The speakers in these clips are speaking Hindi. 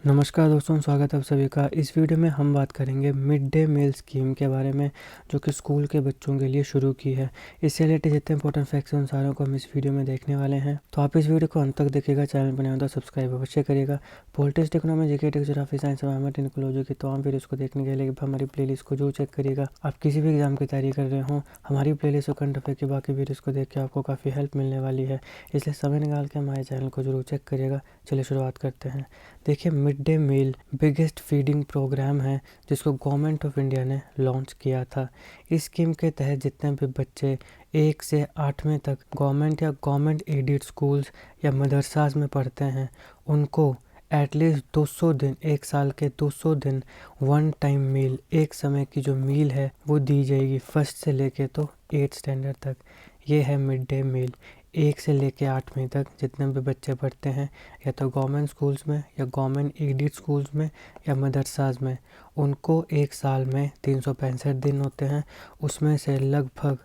नमस्कार दोस्तों, स्वागत है आप सभी का। इस वीडियो में हम बात करेंगे मिड डे मील स्कीम के बारे में, जो कि स्कूल के बच्चों के लिए शुरू की है। इससे रिलेटेड जितने इंपॉर्टेंट फैक्ट्स हैं उन सारों को हम इस वीडियो में देखने वाले हैं। तो आप इस वीडियो को अंत तक देखिएगा। चैनल पर नया हो तो सब्सक्राइब अवश्य करिएगा। Politics, economy, GK, geography, science, environment, ecology तो हम फिर उसको देखने के लिए हमारी प्लेलिस्ट को जरूर चेक करिएगा। आप किसी भी एग्जाम की तैयारी कर रहे हो, हमारी प्लेलिस्ट और करंट अफेयर की बाकी वीडियोज़ को देख के आपको काफ़ी हेल्प मिलने वाली है। इसलिए समय निकाल के हमारे चैनल को जरूर चेक करिएगा। चलिए शुरुआत करते हैं। देखिए, mid day meal biggest feeding programme है जिसको गवर्नमेंट ऑफ इंडिया ने लॉन्च किया था। इस स्कीम के तहत जितने भी बच्चे 1 से 8वीं तक गवर्नमेंट या गवर्नमेंट एडेड स्कूल्स या मदरसाज में पढ़ते हैं, उनको एटलीस्ट 200 दिन, एक साल के 200 दिन वन टाइम मील, एक समय की जो मील है वो दी जाएगी, फर्स्ट से लेके तो 8th स्टैंडर्ड तक। ये है मिड डे मील। 1 से लेके 8वीं तक जितने भी बच्चे पढ़ते हैं, या तो गवर्नमेंट स्कूल्स में या गवर्नमेंट एडेड स्कूल्स में या मदरसाज में, उनको एक साल में 365 दिन होते हैं। उसमें से लगभग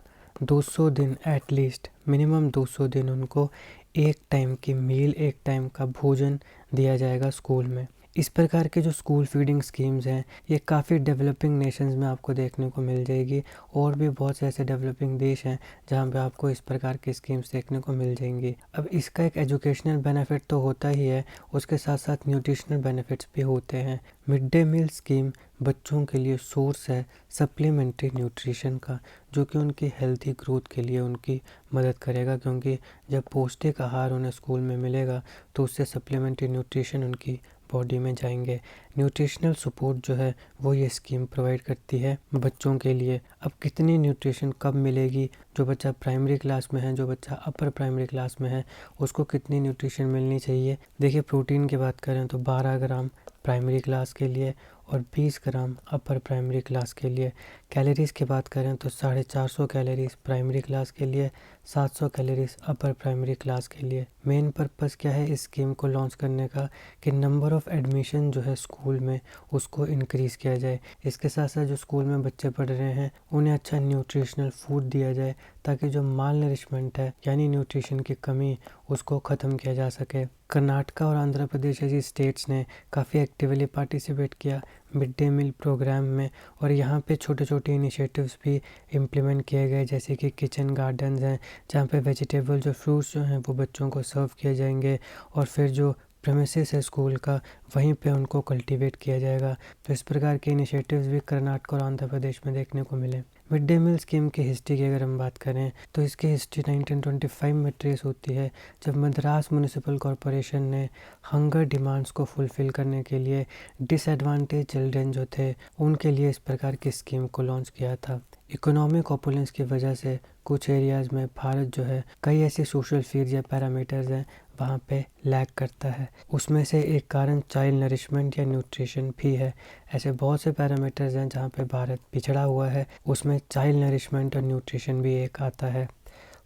200 दिन, एटलीस्ट मिनिमम 200 दिन उनको एक टाइम की मील, एक टाइम का भोजन दिया जाएगा स्कूल में। इस प्रकार के जो स्कूल फीडिंग स्कीम्स हैं, ये काफ़ी डेवलपिंग नेशंस में आपको देखने को मिल जाएगी। और भी बहुत से ऐसे डेवलपिंग देश हैं जहाँ पे आपको इस प्रकार की स्कीम्स देखने को मिल जाएंगी। अब इसका एक एजुकेशनल बेनिफिट तो होता ही है, उसके साथ साथ न्यूट्रिशनल बेनिफिट्स भी होते हैं। मिड डे मील स्कीम बच्चों के लिए सोर्स है सप्लीमेंट्री न्यूट्रिशन का, जो कि उनकी हेल्थी ग्रोथ के लिए उनकी मदद करेगा, क्योंकि जब पौष्टिक आहार उन्हें स्कूल में मिलेगा तो उससे सप्लीमेंट्री न्यूट्रिशन उनकी बॉडी में जाएंगे। न्यूट्रिशनल सपोर्ट जो है वो ये स्कीम प्रोवाइड करती है बच्चों के लिए। अब कितनी न्यूट्रिशन कब मिलेगी, जो बच्चा प्राइमरी क्लास में है, जो बच्चा अपर प्राइमरी क्लास में है, उसको कितनी न्यूट्रिशन मिलनी चाहिए। देखिए, प्रोटीन की बात करें तो 12 ग्राम प्राइमरी क्लास के लिए और 20 ग्राम अपर प्राइमरी क्लास के लिए। कैलोरीज की बात करें तो 450 कैलोरीज प्राइमरी क्लास के लिए, 700 कैलोरीज अपर प्राइमरी क्लास के लिए। मेन पर्पस क्या है इस स्कीम को लॉन्च करने का, कि नंबर ऑफ़ एडमिशन जो है स्कूल में उसको इंक्रीज़ किया जाए। इसके साथ साथ जो स्कूल में बच्चे पढ़ रहे हैं उन्हें अच्छा न्यूट्रिशनल फूड दिया जाए, ताकि जो माल नरिशमेंट है यानी न्यूट्रिशन की कमी, उसको ख़त्म किया जा सके। कर्नाटका और आंध्र प्रदेश जैसी स्टेट्स ने काफ़ी एक्टिवली पार्टिसिपेट किया मिड डे मील प्रोग्राम में, और यहाँ पे छोटे छोटे इनिशिएटिव्स भी इम्प्लीमेंट किए गए, जैसे कि किचन गार्डन्स हैं जहाँ पे वेजिटेबल, जो फ्रूट्स जो हैं वो बच्चों को सर्व किए जाएंगे, और फिर जो प्रेमिसेस है स्कूल का वहीं पे उनको कल्टीवेट किया जाएगा। तो इस प्रकार के इनिशिएटिव्स भी कर्नाटक और आंध्र प्रदेश में देखने को मिले। मिड डे मील स्कीम की हिस्ट्री की अगर हम बात करें तो इसकी हिस्ट्री 1925 में ट्रेस होती है, जब मद्रास म्यूनिसिपल कॉरपोरेशन ने हंगर डिमांड्स को फुलफ़िल करने के लिए डिसएडवांटेज चिल्ड्रन जो थे उनके लिए इस प्रकार की स्कीम को लॉन्च किया था। इकोनॉमिक ऑपुलेंस की वजह से कुछ एरियाज़ में भारत जो है कई ऐसे सोशल फील्ड या पैरामीटर्स हैं वहाँ पे लैग करता है। उसमें से एक कारण चाइल्ड नरिशमेंट या न्यूट्रिशन भी है। ऐसे बहुत से पैरामीटर्स हैं जहाँ पे भारत पिछड़ा हुआ है, उसमें चाइल्ड नरिशमेंट और न्यूट्रिशन भी एक आता है।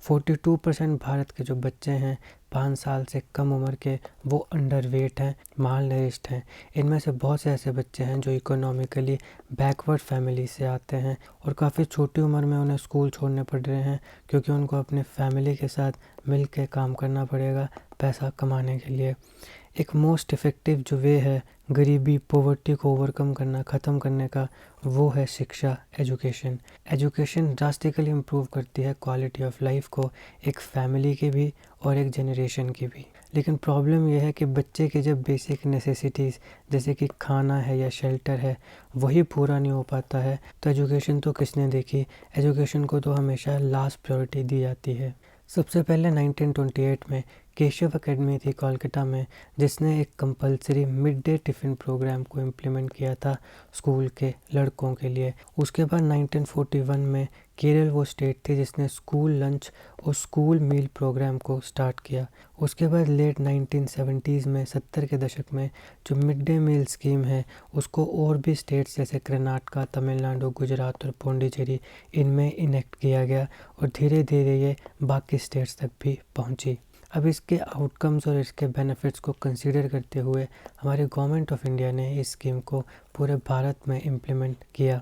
42% भारत के जो बच्चे हैं 5 साल से कम उम्र के, वो अंडर वेट हैं, माल नरिश्ड हैं। इनमें से बहुत से ऐसे बच्चे हैं जो इकोनॉमिकली बैकवर्ड फैमिली से आते हैं, और काफ़ी छोटी उम्र में उन्हें स्कूल छोड़ने पड़ रहे हैं, क्योंकि उनको अपने फैमिली के साथ मिल के काम करना पड़ेगा पैसा कमाने के लिए। एक मोस्ट इफ़ेक्टिव जो वे है गरीबी, पॉवर्टी को ओवरकम करना, ख़त्म करने का, वो है शिक्षा, एजुकेशन। एजुकेशन ड्रास्टिकली इम्प्रूव करती है क्वालिटी ऑफ लाइफ को, एक फैमिली की भी और एक जनरेशन की भी। लेकिन प्रॉब्लम यह है कि बच्चे के जब बेसिक नेसेसिटीज़ जैसे कि खाना है या शेल्टर है वही पूरा नहीं हो पाता है, तो एजुकेशन तो किसने देखी। एजुकेशन को तो हमेशा लास्ट प्रायोरिटी दी जाती है। सबसे पहले 1928 में केशव एकेडमी थी कोलकाता में, जिसने एक compulsory mid day tiffin programme को इम्प्लीमेंट किया था स्कूल के लड़कों के लिए। उसके बाद 1941 में केरल वो स्टेट थी जिसने स्कूल लंच और स्कूल मील प्रोग्राम को स्टार्ट किया। उसके बाद लेट 1970s में, 70 के दशक में, जो मिड डे मील स्कीम है उसको और भी स्टेट्स जैसे कर्नाटका, तमिलनाडु, गुजरात और पौंडीचेरी, इनमें इनेक्ट किया गया, और धीरे धीरे ये बाकी स्टेट्स तक भी पहुंची। अब इसके आउटकम्स और इसके बेनिफिट्स को कंसीडर करते हुए हमारे गवर्नमेंट ऑफ इंडिया ने इस स्कीम को पूरे भारत में इम्प्लीमेंट किया।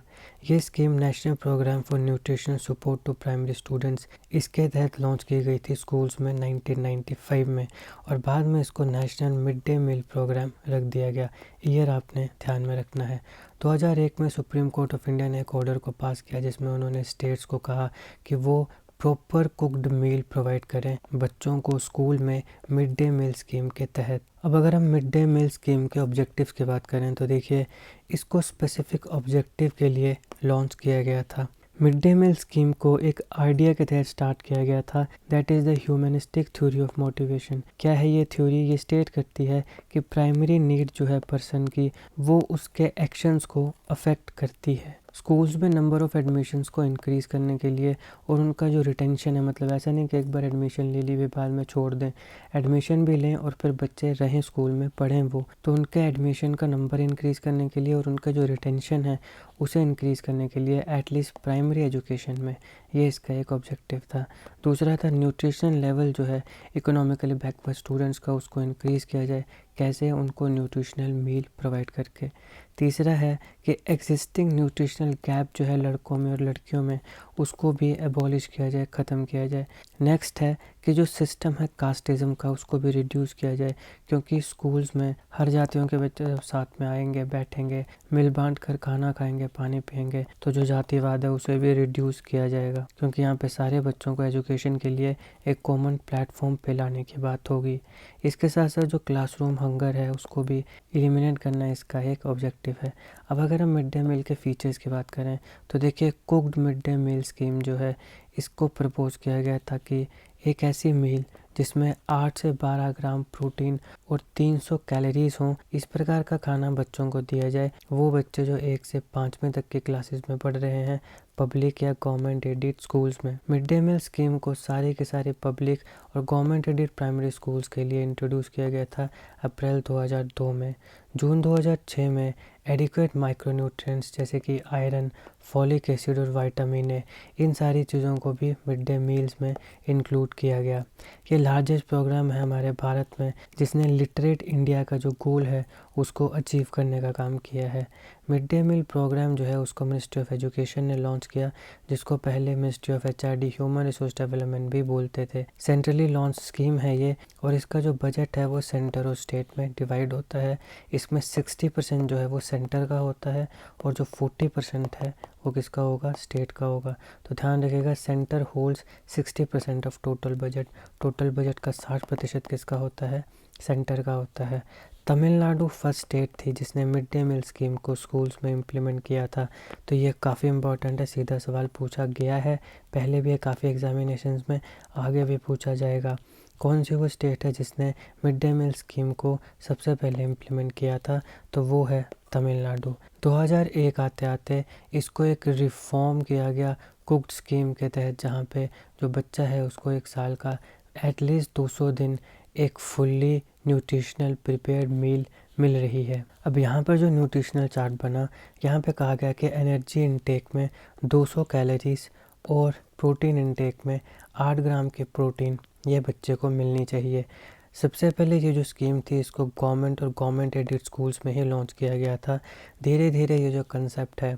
ये scheme national programme for nutritional support to primary students, इसके तहत लॉन्च की गई थी स्कूल्स में 1995 में, और बाद में इसको national mid day meal programme रख दिया गया। ईयर आपने ध्यान में रखना है। 2001 में सुप्रीम कोर्ट ऑफ इंडिया ने एक ऑर्डर को पास किया जिसमें उन्होंने स्टेट्स को कहा कि वो प्रॉपर कुक्ड मील प्रोवाइड करें बच्चों को स्कूल में मिड डे मील स्कीम के तहत। अब अगर हम मिड डे मील स्कीम के ऑब्जेक्टिव्स की बात करें तो देखिए, इसको स्पेसिफिक ऑब्जेक्टिव के लिए लॉन्च किया गया था। मिड डे मील स्कीम को एक आइडिया के तहत स्टार्ट किया गया था, that is the humanistic theory of motivation. क्या है ये थ्योरी? ये स्टेट करती है कि प्राइमरी नीड जो है पर्सन की, वो उसके एक्शंस को अफेक्ट करती है। स्कूल्स में नंबर ऑफ़ एडमिशन्स को इंक्रीज़ करने के लिए और उनका जो रिटेंशन है, मतलब ऐसा नहीं कि एक बार एडमिशन ले ली फिर बाद में छोड़ दें, एडमिशन भी लें और फिर बच्चे रहें स्कूल में, पढ़ें वो, तो उनके एडमिशन का नंबर इंक्रीज़ करने के लिए और उनका जो रिटेंशन है उसे इंक्रीज़ करने के लिए एटलीस्ट प्राइमरी एजुकेशन में, ये इसका एक ऑब्जेक्टिव था। दूसरा था न्यूट्रिशन लेवल जो है इकोनॉमिकली बैकवर्ड स्टूडेंट्स का, उसको इंक्रीज़ किया जाए। कैसे? उनको न्यूट्रिशनल मील प्रोवाइड करके। तीसरा है कि एग्जिस्टिंग न्यूट्रिशनल गैप जो है लड़कों में और लड़कियों में, उसको भी एबॉलिश किया जाए, ख़त्म किया जाए। नेक्स्ट है कि जो सिस्टम है कास्टिज़म का, उसको भी रिड्यूस किया जाए, क्योंकि स्कूल्स में हर जातियों के बच्चे जब साथ में आएंगे, बैठेंगे, मिल बांट कर खाना खाएंगे, पानी पियेंगे, तो जो जातिवाद है उसे भी रिड्यूस किया जाएगा, क्योंकि यहाँ पे सारे बच्चों को एजुकेशन के लिए एक कॉमन प्लेटफॉर्म पे लाने की बात होगी। इसके साथ साथ जो क्लासरूम हंगर है उसको भी एलिमिनेट करना इसका एक ऑब्जेक्टिव है। अब अगर हम मिड डे मील के फ़ीचर्स की बात करें तो देखिए, cooked mid day meal scheme जो है इसको प्रपोज़ किया गया था कि एक ऐसी मील जिसमें 8 से 12 ग्राम प्रोटीन और 300 कैलोरीज हों, इस प्रकार का खाना बच्चों को दिया जाए। वो बच्चे जो 1 से 5वीं तक की क्लासेस में पढ़ रहे हैं पब्लिक या गवर्नमेंट एडिड स्कूल्स में। मिड डे मील स्कीम को सारे के सारे पब्लिक और गवर्नमेंट एडिड प्राइमरी स्कूल्स के लिए इंट्रोड्यूस किया गया था अप्रैल 2002 में। जून 2006 में एडिक्वेट माइक्रोन्यूट्रिएंट्स जैसे कि आयरन, फॉलिक एसिड और विटामिन ए, इन सारी चीज़ों को भी मिड डे मील्स में इंक्लूड किया गया। ये लार्जेस्ट प्रोग्राम है हमारे भारत में जिसने लिटरेट इंडिया का जो गोल है उसको अचीव करने का काम किया है। मिड डे मील प्रोग्राम जो है उसको मिनिस्ट्री ऑफ एजुकेशन ने लॉन्च किया, जिसको पहले ministry of HRD human resource development भी बोलते थे। सेंट्रली लॉन्च स्कीम है ये, और इसका जो बजट है वो सेंटर और स्टेट में डिवाइड होता है। इसमें 60% जो है वो सेंटर का होता है और जो 40% है वो किसका होगा? स्टेट का होगा। तो ध्यान रखिएगा, centre holds 60% of total budget. Total budget का 60% किसका होता है? सेंटर का होता है। तमिलनाडु फर्स्ट स्टेट थी जिसने मिड डे मील स्कीम को स्कूल्स में इम्प्लीमेंट किया था। तो ये काफ़ी इंपॉर्टेंट है, सीधा सवाल पूछा गया है पहले भी, काफ़ी एग्जामिनेशंस में, आगे भी पूछा जाएगा। कौन सी वो स्टेट है जिसने मिड डे मील स्कीम को सबसे पहले इम्प्लीमेंट किया था? तो वो है तमिलनाडु। 2001 आते आते इसको एक रिफॉर्म किया गया कुक्ड स्कीम के तहत, जहाँ पे जो बच्चा है उसको 1 साल का एटलीस्ट 200 दिन एक फुल्ली न्यूट्रिशनल प्रिपेयर्ड मील मिल रही है। अब यहाँ पर जो न्यूट्रिशनल चार्ट बना, यहाँ पे कहा गया कि एनर्जी इनटेक में 200 कैलोरीज और प्रोटीन इनटेक में 8 ग्राम के प्रोटीन ये बच्चे को मिलनी चाहिए। सबसे पहले ये जो स्कीम थी इसको गवर्नमेंट और गवर्नमेंट एडेड स्कूल्स में ही लॉन्च किया गया था। धीरे धीरे ये जो कंसेप्ट है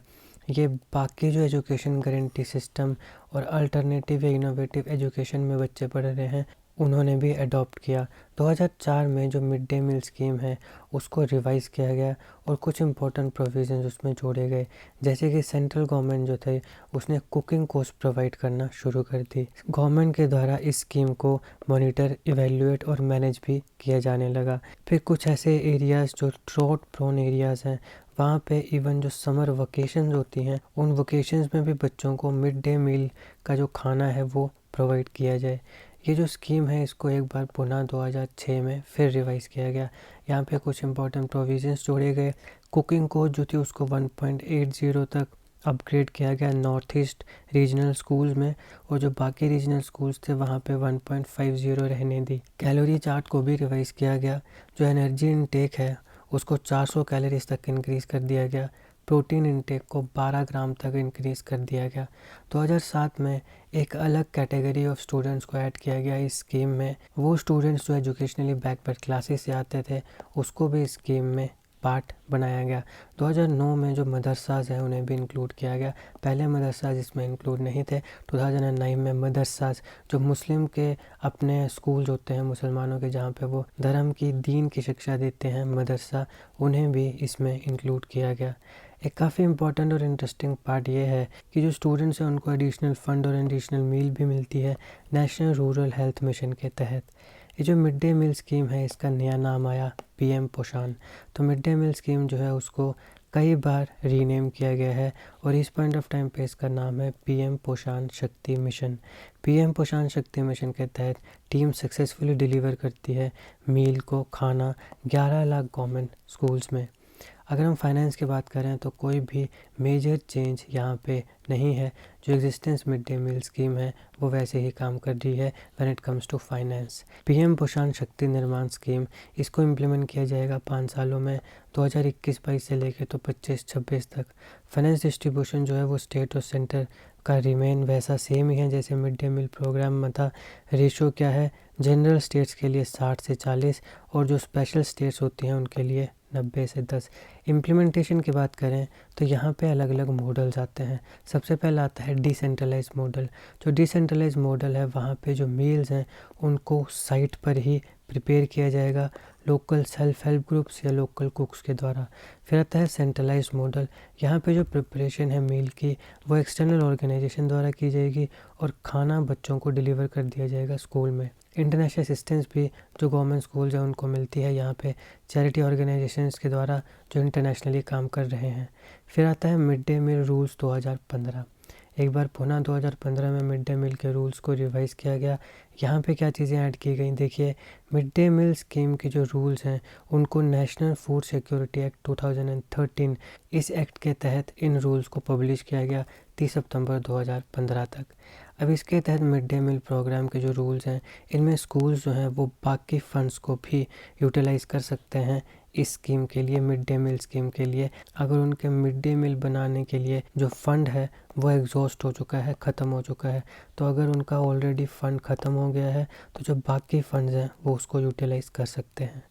ये बाकी जो एजुकेशन गारंटी सिस्टम और अल्टरनेटिव या इनोवेटिव एजुकेशन में बच्चे पढ़ रहे हैं उन्होंने भी अडॉप्ट किया। 2004 में जो मिड डे मील स्कीम है उसको रिवाइज़ किया गया और कुछ इंपॉर्टेंट प्रोविजंस उसमें जोड़े गए, जैसे कि सेंट्रल गवर्नमेंट जो थे उसने कुकिंग कोर्स प्रोवाइड करना शुरू कर दी। गवर्नमेंट के द्वारा इस स्कीम को मॉनिटर, इवेल्युएट और मैनेज भी किया जाने लगा। फिर कुछ ऐसे एरियाज़ जो ड्रॉट प्रोन एरियाज़ हैं वहाँ पे इवन जो समर वकेशंस होती हैं उन वकेशंस में भी बच्चों को मिड डे मील का जो खाना है वो प्रोवाइड किया जाए। ये जो स्कीम है इसको एक बार पुनः 2006 में फिर रिवाइज़ किया गया। यहाँ पे कुछ इंपॉर्टेंट प्रोविजंस जोड़े गए। कुकिंग कोर्स जो थी उसको 1.80 तक अपग्रेड किया गया नॉर्थ ईस्ट रीजनल स्कूल्स में, और जो बाकी रीजनल स्कूल्स थे वहाँ पे 1.50 रहने दी। कैलोरी चार्ट को भी रिवाइज़ किया गया। जो एनर्जी इनटेक है उसको 400 कैलोरीज तक इंक्रीज़ कर दिया गया। प्रोटीन इंटेक को 12 ग्राम तक इंक्रीज़ कर दिया गया। 2007 में एक अलग कैटेगरी ऑफ स्टूडेंट्स को ऐड किया गया इस स्कीम में। वो स्टूडेंट्स जो एजुकेशनली बैकवर्ड क्लासेस से आते थे उसको भी इस स्कीम में पार्ट बनाया गया। 2009 में जो मदरसाज हैं उन्हें भी इंक्लूड किया गया। पहले मदरसाज इसमें इंक्लूड नहीं थे। 2009 में मदरसाज जो मुस्लिम के अपने स्कूल होते हैं मुसलमानों के, जहाँ पे वो धर्म की दीन की शिक्षा देते हैं, मदरसा, उन्हें भी इसमें इंक्लूड किया गया। एक काफ़ी इंपॉर्टेंट और इंटरेस्टिंग पार्ट ये है कि जो स्टूडेंट्स हैं उनको एडिशनल फ़ंड और एडिशनल मील भी मिलती है नेशनल रूरल हेल्थ मिशन के तहत। ये जो मिड डे मील स्कीम है इसका नया नाम आया पीएम पोषण। तो मिड डे मील स्कीम जो है उसको कई बार रीनेम किया गया है और इस पॉइंट ऑफ टाइम पे इसका नाम है पीएम पोषण शक्ति मिशन। पीएम पोषण शक्ति मिशन के तहत टीम सक्सेसफुली डिलीवर करती है मील को, खाना 11 लाख गवर्नमेंट स्कूल्स में। अगर हम फाइनेंस की बात करें तो कोई भी मेजर चेंज यहाँ पे नहीं है। जो existence mid day meal scheme है वो वैसे ही काम कर रही है when it comes to finance. PM Poshan Shakti निर्माण स्कीम, इसको इम्प्लीमेंट किया जाएगा 5 सालों में, 2021-22 से लेकर तो 25-26 तक। फाइनेंस डिस्ट्रीब्यूशन जो है वो स्टेट और सेंटर का रिमेन वैसा सेम ही है जैसे मिड डे मील प्रोग्राम में था। रेशो क्या है, जनरल स्टेट्स के लिए 60 से 40 और जो स्पेशल स्टेट्स होती हैं उनके लिए 90 से 10। इम्प्लीमेंटेशन की बात करें तो यहाँ पे अलग अलग मॉडल्स आते हैं। सबसे पहला आता है डिसेंट्रलाइज मॉडल। जो डिसेंट्रलाइज मॉडल है वहाँ पे जो मील्स हैं उनको साइट पर ही प्रिपेयर किया जाएगा लोकल सेल्फ हेल्प ग्रुप्स या लोकल कुक्स के द्वारा। फिर आता है सेंट्रलाइज मॉडल। यहाँ पे जो प्रिपरेशन है मील की वो एक्सटर्नल ऑर्गेनाइजेशन द्वारा की जाएगी और खाना बच्चों को डिलीवर कर दिया जाएगा स्कूल में। इंटरनेशनल असिस्टेंस भी जो गवर्नमेंट स्कूल्स हैं उनको मिलती है यहाँ पे चैरिटी ऑर्गेनाइजेशंस के द्वारा जो इंटरनेशनली काम कर रहे हैं। फिर आता है मिड डे मील रूल्स 2015। एक बार पुनः 2015 में मिड डे मील के रूल्स को रिवाइज़ किया गया। यहाँ पे क्या चीज़ें ऐड की गई देखिए। मिड डे मील स्कीम के जो रूल्स हैं उनको नेशनल फूड सिक्योरिटी एक्ट 2013, इस एक्ट के तहत इन रूल्स को पब्लिश किया गया 30 सितंबर 2015 तक। अब इसके तहत मिड डे मील प्रोग्राम के जो रूल्स हैं इनमें स्कूल्स जो हैं वो बाकी फ़ंड्स को भी यूटिलाइज़ कर सकते हैं इस स्कीम के लिए, मिड डे मील स्कीम के लिए। अगर उनके मिड डे मील बनाने के लिए जो फ़ंड है वो एग्जॉस्ट हो चुका है, ख़त्म हो चुका है, तो अगर उनका ऑलरेडी फ़ंड ख़त्म हो गया है तो जो बाकी फ़ंड्स हैं वो उसको यूटिलाइज़ कर सकते हैं।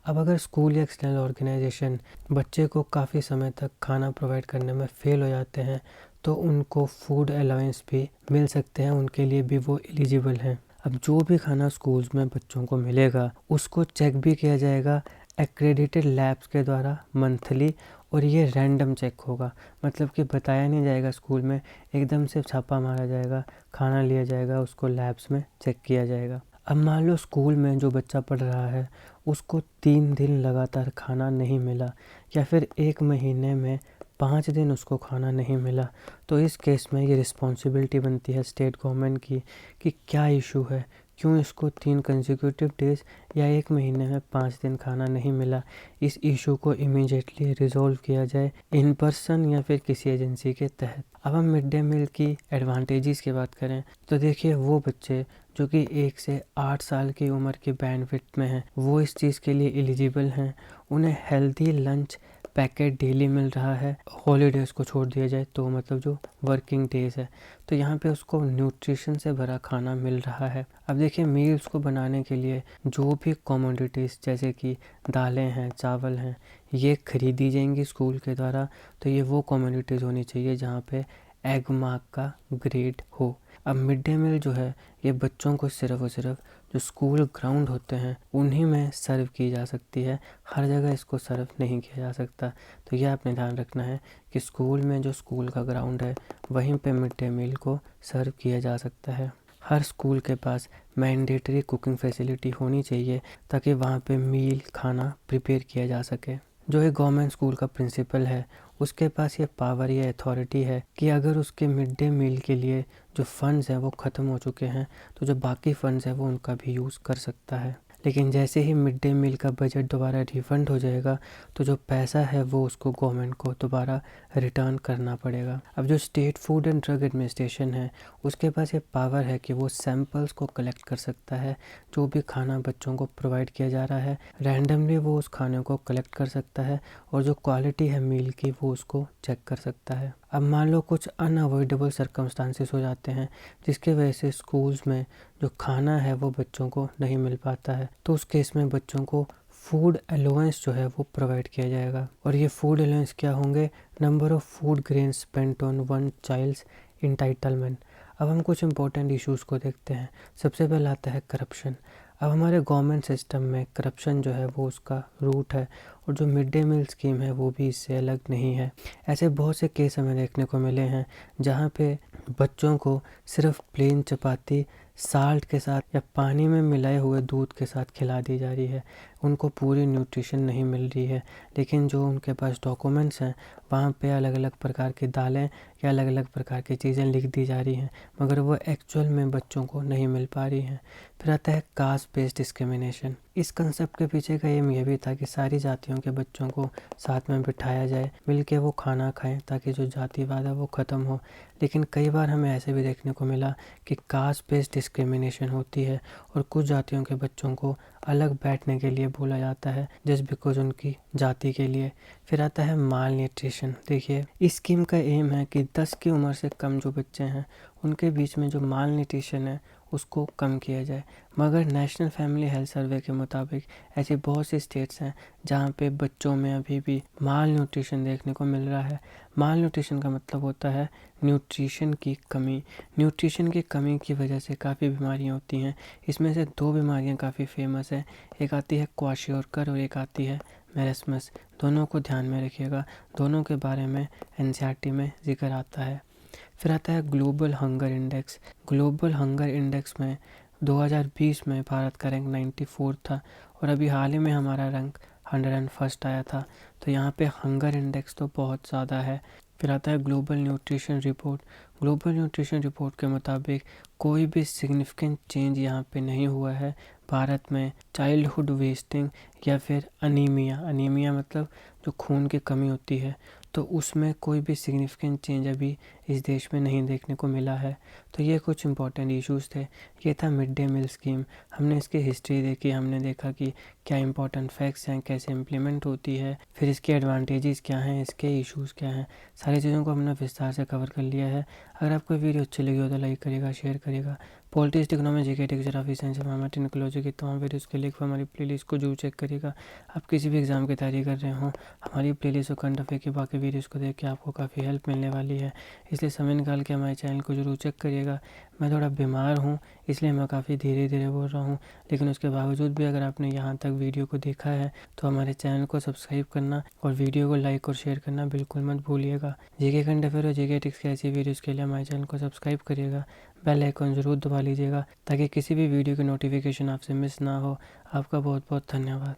अब अगर स्कूल या एक्सटर्नल ऑर्गेनाइजेशन बच्चे को काफ़ी समय तक खाना प्रोवाइड करने में फ़ेल हो जाते हैं तो उनको फूड अलाउंस भी मिल सकते हैं, उनके लिए भी वो एलिजिबल हैं। अब जो भी खाना स्कूल्स में बच्चों को मिलेगा उसको चेक भी किया जाएगा एक्रेडिटेड लैब्स के द्वारा मंथली, और ये रैंडम चेक होगा। मतलब कि बताया नहीं जाएगा स्कूल में, एकदम से छापा मारा जाएगा, खाना लिया जाएगा, उसको लैब्स में चेक किया जाएगा। अब मान लो स्कूल में जो बच्चा पढ़ रहा है उसको 3 दिन लगातार खाना नहीं मिला या फिर 1 महीने में 5 दिन उसको खाना नहीं मिला, तो इस केस में ये रिस्पॉन्सिबिलिटी बनती है स्टेट गवर्नमेंट की कि क्या इशू है, क्यों इसको 3 कंसेक्यूटिव डेज़ या 1 महीने में 5 दिन खाना नहीं मिला। इस इशू को इमीडिएटली रिजॉल्व किया जाए इन पर्सन या फिर किसी एजेंसी के तहत। अब हम मिड डे मील की एडवांटेजेस की बात करें तो देखिए वो बच्चे जो कि 1 से 8 साल की उम्र की बैंडविड्थ में हैं वो इस चीज़ के लिए एलिजिबल हैं। उन्हें हेल्दी लंच पैकेट डेली मिल रहा है। हॉलीडेज़ को छोड़ दिया जाए तो मतलब जो वर्किंग डेज़ है तो यहाँ पे उसको न्यूट्रिशन से भरा खाना मिल रहा है। अब देखिए मील्स को बनाने के लिए जो भी कमोडिटीज़ जैसे कि दालें हैं, चावल हैं, ये खरीदी जाएंगी स्कूल के द्वारा। तो ये वो कमोडिटीज़ होनी चाहिए जहाँ पे एग मार्क का ग्रेड हो। अब मिड डे मील जो है ये बच्चों को सिर्फ और सिर्फ जो स्कूल ग्राउंड होते हैं उन्हीं में सर्व की जा सकती है, हर जगह इसको सर्व नहीं किया जा सकता। तो यह आपने ध्यान रखना है कि स्कूल में जो स्कूल का ग्राउंड है वहीं पे मिड डे मील को सर्व किया जा सकता है। हर स्कूल के पास मैंडेटरी कुकिंग फैसिलिटी होनी चाहिए ताकि वहाँ पे मील खाना प्रिपेयर किया जा सके। जो एक गवर्नमेंट स्कूल का प्रिंसिपल है उसके पास ये पावर या अथॉरिटी है कि अगर उसके मिड डे मील के लिए जो फ़ंड्स हैं वो ख़त्म हो चुके हैं तो जो बाकी फ़ंड्स हैं वो उनका भी यूज़ कर सकता है। लेकिन जैसे ही मिड डे मील का बजट दोबारा रिफंड हो जाएगा तो जो पैसा है वो उसको गवर्नमेंट को दोबारा रिटर्न करना पड़ेगा। अब जो state food and drug administration है उसके पास ये पावर है कि वो सैंपल्स को कलेक्ट कर सकता है। जो भी खाना बच्चों को प्रोवाइड किया जा रहा है रैंडमली वो उस खाने को कलेक्ट कर सकता है और जो क्वालिटी है मील की वो उसको चेक कर सकता है। अब मान लो कुछ अनअवॉइडेबल सर्कमस्टांसेस हो जाते हैं जिसके वजह से स्कूल्स में जो खाना है वो बच्चों को नहीं मिल पाता है, तो उस केस में बच्चों को फूड अलाउंस जो है वो प्रोवाइड किया जाएगा। और ये फूड अलाउंस क्या होंगे? Number of food grains spent on one child's entitlement. अब हम कुछ इंपॉर्टेंट इश्यूज़ को देखते हैं। सबसे पहले आता है करप्शन। अब हमारे गवर्नमेंट सिस्टम में करप्शन जो है वो उसका रूट है और जो मिड डे मील स्कीम है वो भी इससे अलग नहीं है। ऐसे बहुत से केस हमें देखने को मिले हैं जहाँ पे बच्चों को सिर्फ प्लेन चपाती साल्ट के साथ या पानी में मिलाए हुए दूध के साथ खिला दी जा रही है। उनको पूरी न्यूट्रिशन नहीं मिल रही है, लेकिन जो उनके पास डॉक्यूमेंट्स हैं वहाँ पे अलग अलग प्रकार की दालें या अलग अलग प्रकार की चीज़ें लिख दी जा रही हैं, मगर वो एक्चुअल में बच्चों को नहीं मिल पा रही हैं। फिर आता है कास्ट बेस्ड डिस्क्रिमिनेशन। इस कंसेप्ट के पीछे का एम ये भी था कि सारी जातियों के बच्चों को साथ में बिठाया जाए, मिलके वो खाना खाएं ताकि जो जातिवाद है वो ख़त्म हो। लेकिन कई बार हमें ऐसे भी देखने को मिला कि कास्ट बेस्ड डिस्क्रिमिनेशन होती है और कुछ जातियों के बच्चों को अलग बैठने के लिए बोला जाता है जस्ट बिकॉज उनकी जाति के लिए। फिर आता है माल न्यूट्रिशन। देखिए, इस स्कीम का एम है कि 10 की उम्र से कम जो बच्चे हैं उनके बीच में जो माल न्यूट्रिशन है उसको कम किया जाए, मगर नेशनल फैमिली हेल्थ सर्वे के मुताबिक ऐसी बहुत सी स्टेट्स हैं जहाँ पे बच्चों में अभी भी माल न्यूट्रिशन देखने को मिल रहा है। माल न्यूट्रिशन का मतलब होता है न्यूट्रिशन की कमी। न्यूट्रिशन की कमी की वजह से काफ़ी बीमारियाँ होती हैं। इसमें से 2 बीमारियाँ काफ़ी फेमस है, एक आती है क्वाशियोरकर और एक आती है मेरेस्मस। दोनों को ध्यान में रखिएगा, दोनों के बारे में एनसीईआरटी में जिक्र आता है। फिर आता है global hunger index. Global hunger index में 2020 में भारत का रैंक 94 था और अभी हाल ही में हमारा रैंक 101 आया था। तो यहाँ पे हंगर इंडेक्स तो बहुत ज़्यादा है। फिर आता है global nutrition report. Global nutrition report के मुताबिक कोई भी सिग्निफिकेंट चेंज यहाँ पे नहीं हुआ है भारत में चाइल्डहुड वेस्टिंग या फिर अनीमिया। अनीमिया मतलब जो खून की कमी होती है, तो उसमें कोई भी सिग्निफिकेंट चेंज अभी इस देश में नहीं देखने को मिला है। तो ये कुछ इंपॉर्टेंट इश्यूज़ थे। ये था मिड डे मील स्कीम। हमने इसकी हिस्ट्री देखी, हमने देखा कि क्या इंपॉर्टेंट फैक्ट्स हैं, कैसे इम्प्लीमेंट होती है, फिर इसके एडवांटेजेस क्या हैं, इसके इश्यूज़ क्या हैं, सारी चीज़ों को हमने विस्तार से कवर कर लिया है। अगर आपको वीडियो अच्छी लगी हो तो लाइक करिएगा, शेयर करिएगा। Politics, economy, GK, technology, science, mathematics, technology की तमाम वीडियोज़ के लिंक हमारी प्लेलिस्ट को जरूर चेक करिएगा। आप किसी भी एग्ज़ाम की तैयारी कर रहे हो, हमारी प्लेलिस्ट और करंट अफेयर की बाकी वीडियोज़ को देख के आपको काफ़ी हेल्प मिलने वाली है, इसलिए समय निकाल के हमारे चैनल को जरूर चेक करिएगा। मैं थोड़ा बीमार हूँ इसलिए मैं काफ़ी धीरे धीरे बोल रहा हूँ, लेकिन उसके बावजूद भी अगर आपने यहाँ तक वीडियो को देखा है तो हमारे चैनल को सब्सक्राइब करना और वीडियो को लाइक और शेयर करना बिल्कुल मत भूलिएगा। जीके करंट अफेयर और जीके टिक्स की ऐसी वीडियोज़ के लिए हमारे चैनल को सब्सक्राइब करिएगा, बेल आइकन ज़रूर दबा लीजिएगा ताकि किसी भी वीडियो की नोटिफिकेशन आपसे मिस ना हो। आपका बहुत बहुत धन्यवाद।